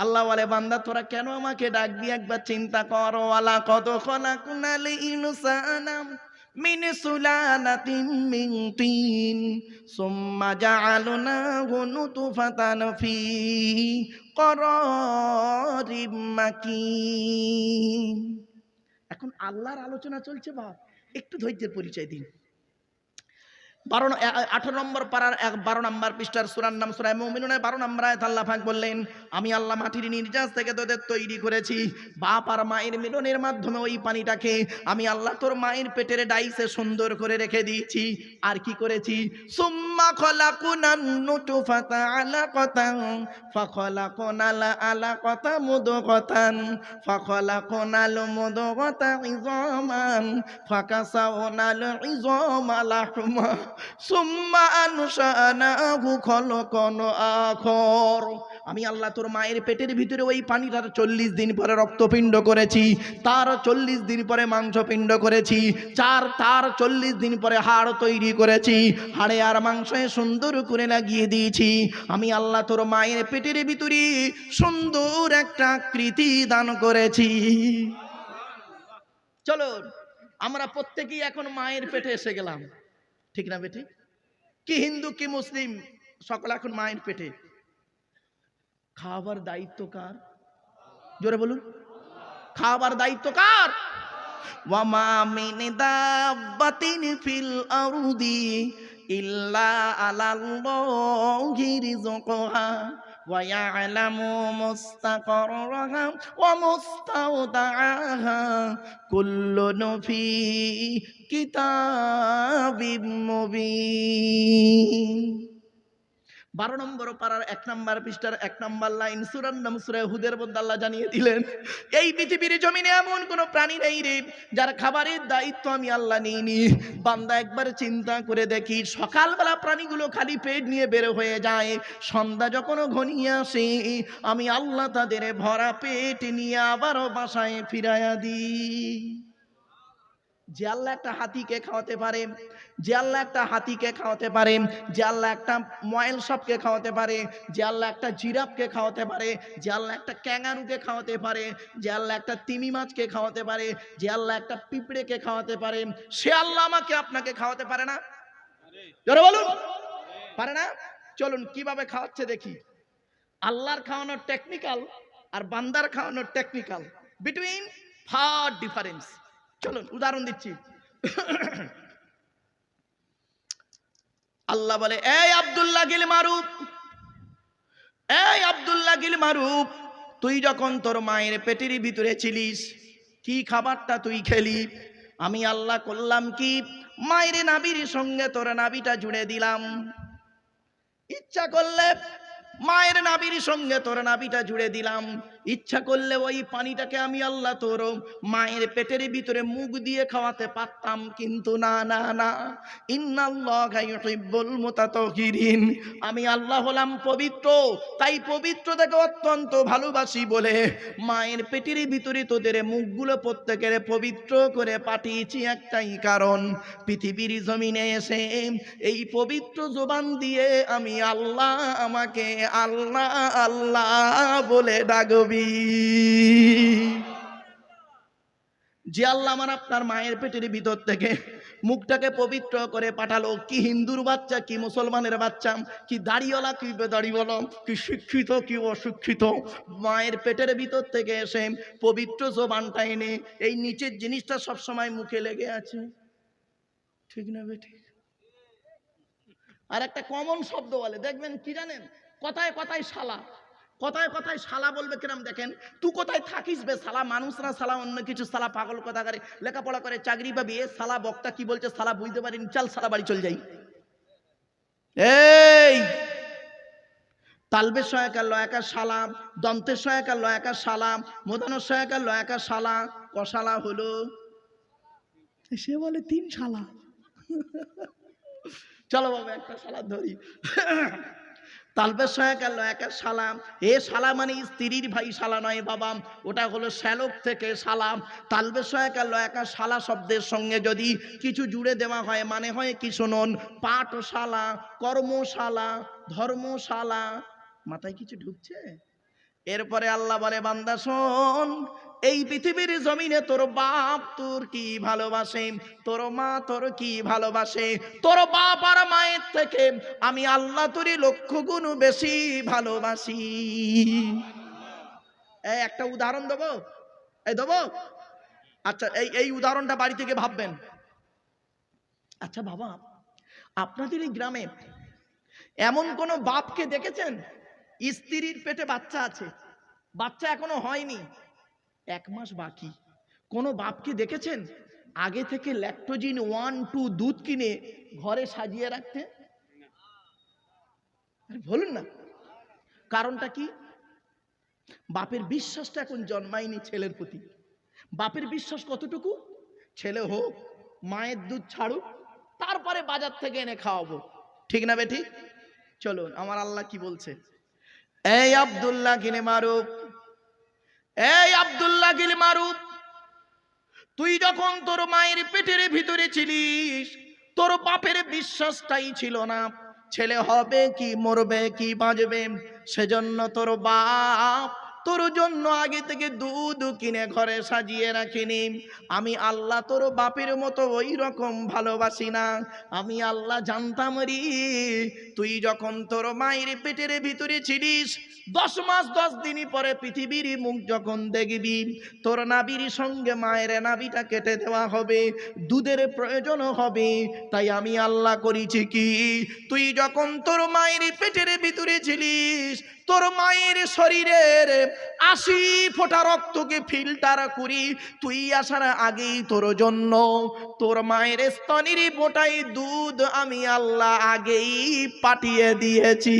আল্লাহ বলে বান্দা তোরা কেন আমাকে ডাকবি একবার চিন্তা কর। ওয়ালা কদ খলাকুনাল ইনসানা মিন সুলালাতিন মিন তিন সুম্মা জাআলনাহু নুতফাতান ফি করারিম মাকিন। এখন আল্লাহর আলোচনা চলছে বাপ, একটু ধৈর্যের পরিচয় দিন। 18 নম্বর পারার 12 নম্বর পৃষ্ঠার সূরার নাম সূরা মুমিনুনের 12 নম্বর আয়াত আল্লাহ পাক বললেন, আমি আল্লাহ মাটির নির্যাস থেকে তোদের তৈরি করেছি, বাপ আর মায়ের মিলনের মাধ্যমে ওই পানিটাকে আমি আল্লাহ তোর মায়ের পেটের ডাইসে সুন্দর করে রেখে দিয়েছি। আর কি করেছি? সুম্মা খলাকুনান নুতফাতা আলাকাতান ফাখলাকনাল আলাকাতা মুদগাতান ফাখলাকনাল মুদগাতা ইযামান ফাকাসাওনাল ইযামা লাহমা সুম্মা আনশানাহু খলকন আখর। আমি আল্লাহ তোর মায়ের পেটের ভিতরে ওই পানিটার 40 দিন পরে রক্তপিণ্ড করেছি, তার 40 দিন পরে মাংসপিণ্ড করেছি, তার 40 দিন পরে হাড় তৈরি করেছি, হাড়ে আর মাংসে সুন্দর করে লাগিয়ে দিয়েছি। আমি আল্লাহ তোর মায়ের পেটের ভিতরে সুন্দর একটা আকৃতি দান করেছি। চলো আমরা প্রত্যেকেই এখন মায়ের পেটে এসে গেলাম, ঠিক না বেটি? কি হিন্দু কি মুসলিম সকলে এখন মায়ের পেটে। খাবার দায়িত্ব কার? জোরে বলুন, খাবার দায়িত্ব কার? ওয়ামা মিন দাব্বাতিন ফিল আরদি ইল্লা আলাল্লাহি রিজকুহা ওয়া ইয়ালামু মুস্তাকাররাহা ওয়া মুস্তাওদাআহা কুল্লুন ফি কিতাবিম মুবিন। 12 নম্বর পারার 1 নম্বর পৃষ্ঠার 1 নম্বর লাইন সূরার নাম সূরা হুদের মধ্যে আল্লাহ জানিয়ে দিলেন, এই পৃথিবীর জমিনে এমন কোন প্রাণী নেই রে যার খাবারের দায়িত্ব আমি আল্লাহ নিইনি। বান্দা একবার চিন্তা করে দেখি, সকালবেলা প্রাণীগুলো খালি পেট নিয়ে বের হয়ে যায়, সন্ধ্যা যখন ঘনিয়ে আসে আমি আল্লাহ তাদের ভরা পেট নিয়ে আবারও বাসায় ফিরাইয়া দিই। যে আল্লাহ একটা হাতিকে খাওয়াতে পারে, যে আল্লাহ একটা হাতিকে খাওয়াতে পারে, যে আল্লাহ একটা ময়েল সাপকে খাওয়াতে পারে, যে আল্লাহ একটা জিরাফকে খাওয়াতে পারে, যে আল্লাহ একটা ক্যাঙ্গারুকে খাওয়াতে পারে, যে আল্লাহ একটা তিমি মাছকে খাওয়াতে পারে, যে আল্লাহ একটা পিঁপড়েকে খাওয়াতে পারে, সে আল্লাহ আমাকে আপনাকে খাওয়াতে পারে না? জোরে বলুন, পারে না? চলুন কিভাবে খাওয়াচ্ছে দেখি। আল্লাহর খাওয়ানোর টেকনিক্যাল আর বান্দার খাওয়ানোর টেকনিক্যাল বিটুইন ফার ডিফারেন্স। চলুন উদাহরণ দিচ্ছি। আল্লাহ বলে, এই আব্দুল্লাহ গিল মারুফ, এই আব্দুল্লাহ গিল মারুফ, তুই যখন তোর মায়ের পেটের ভিতরে ছিলিস কি খাবারটা তুই খেলি? আমি আল্লাহ করলাম কি, মায়ের নাভির সঙ্গে তোর নাভিটা জুড়ে দিলাম। ইচ্ছা করলে মায়ের নাভির সঙ্গে তোর নাভিটা জুড়ে দিলাম, ইচ্ছা করলে ওই পানিটাকে আমি আল্লাহ তোর মায়ের পেটের ভিতরে মুখ দিয়ে খাওয়াতে পারতাম, কিন্তু না না না, ইন্নাল্লাহা ইউহিব্বুল মুতাতাহহিরিন, আমি আল্লাহ হলাম পবিত্র, তাই পবিত্রতাকে অত্যন্ত ভালোবাসি বলে মায়ের পেটের ভিতরে তোদের মুখগুলো প্রত্যেকের পবিত্র করে পাঠিয়েছি একটাই কারণ, পৃথিবীর জমিনে এসে এই পবিত্র জবান দিয়ে আমি আল্লাহ আমাকে আল্লাহ আল্লাহ বলে ডাকবি। যে আল্লাহ আমার আপনার মায়ের পেটের ভিতর থেকে মুখটাকে পবিত্র করে পাঠালো, কি হিন্দুর বাচ্চা কি মুসলমানের বাচ্চা, কি দাড়িওয়ালা কি বেদাড়িওয়ালা, কি শিক্ষিত কি অশিক্ষিত, মায়ের পেটের ভিতর থেকে এসে পবিত্র জবানটা এনে এই নিচের জিনিসটা সবসময় মুখে লেগে আছে, ঠিক না বেটি? আর একটা কমন শব্দ বলে দেখবেন কি জানেন, কথায় কথায় শালা, কথায় কথায় শালা বলবে কিরম দেখেন, তুই কোথায় থাকিস বে শালা, মানুষরা শালা অন্য কিছু শালা, পাগল কথা করে লেখাপড়া করে চাকরি পাবি, এ শালা বক্তা কি বলছে শালা বুঝতে পারিনি, চল শালা বাড়ি চল যাই। এই তালবের সহায়কার লয়াকার শালা, দন্তের সহায়কার লয়াকার শালা, মোদানোর সহায়কার লয়াকার শালা, কশালা হলো, সে বলে 3 শালা। চলো বাবা একটা শালা ধরি। তালবের সহায়কার লয়াকার শালা, এ শালা মানে স্ত্রীর ভাই শালা নয় বাবা, ওটা হলো শ্যালক থেকে শালা। তালবের সহায়কার লয়াকার শালা শব্দের সঙ্গে যদি কিছু জুড়ে দেওয়া হয় মানে হয় কি শুনুন, পাঠশালা, কর্মশালা, ধর্মশালা। মাথায় কিছু ঢুকছে? এরপরে আল্লাহ বলে, বান্দা শোন, এই পৃথিবীর জমিনে তোর বাপ তোর কি ভালোবাসে, তোর মা তোর কি ভালোবাসে, তোর বাপ আর মায়ের থেকে আমি আল্লাহ তোরই লক্ষ গুণ বেশি ভালোবাসি। এই একটা উদাহরণ দেবো, এই দেবো। আচ্ছা, এই উদাহরণটা বাড়ি থেকে ভাববেন। আচ্ছা বাবা, আপনাদের এই গ্রামে এমন কোন বাপকে দেখেছেন স্ত্রীর পেটে বাচ্চা আছে, বাচ্চা এখনো হয়নি, 1 মাস বাকি? কোন বাপকে দেখেছেন আগে থেকে ল্যাকটোজিন 1-2 দুধ কিনে ঘরে সাজিয়ে রাখতে? বলুন না, কারণটা কি? বাপের বিশ্বাসটা এখন জন্মায়নি ছেলের প্রতি। বাপের বিশ্বাস কতটুকু? ছেলে হোক, মায়ের দুধ ছাড়ুক, তারপরে বাজার থেকে এনে খাওয়াবো। ঠিক না বেটি? চলুন, আমার আল্লাহ কি বলছে, এই আব্দুল্লাহ কিনে মারুফ, এই আব্দুল্লাহ কিনে মারুফ, তুই যখন তোর মায়ের পেটের ভিতরে ছিলিস, তোর বাপের বিশ্বাসটাই ছিল না ছেলে হবে কি মরবে কি বাঁচবে। সেজন্য তোর বাপ তোর জন্য আগে থেকে দুধ কিনে ঘরে সাজিয়ে রাখিনি। আমি আল্লাহ তোর বাপের মতো ওই রকম ভালোবাসি না। আমি আল্লাহ জানতাম রে, তুই যখন তোর মায়ের পেটের ভিতরে ছিলিস, 10 মাস 10 দিন পরে পৃথিবীর মুখ যখন দেখবি, তোর নাভির সঙ্গে মায়ের নাভিটা কেটে দেওয়া হবে, দুধের প্রয়োজন হবে। তাই আমি আল্লাহ করেছি কি, তুই যখন তোর মায়ের পেটের ভিতরে ছিলিস, তোর মায়ের শরীরের 80 ফোঁটা রক্তকে ফিল্টার করি তুই আসার আগেই তোর জন্য তোর মায়ের স্তনের ফোঁটায় দুধ আমি আল্লাহ আগেই পাঠিয়ে দিয়েছি।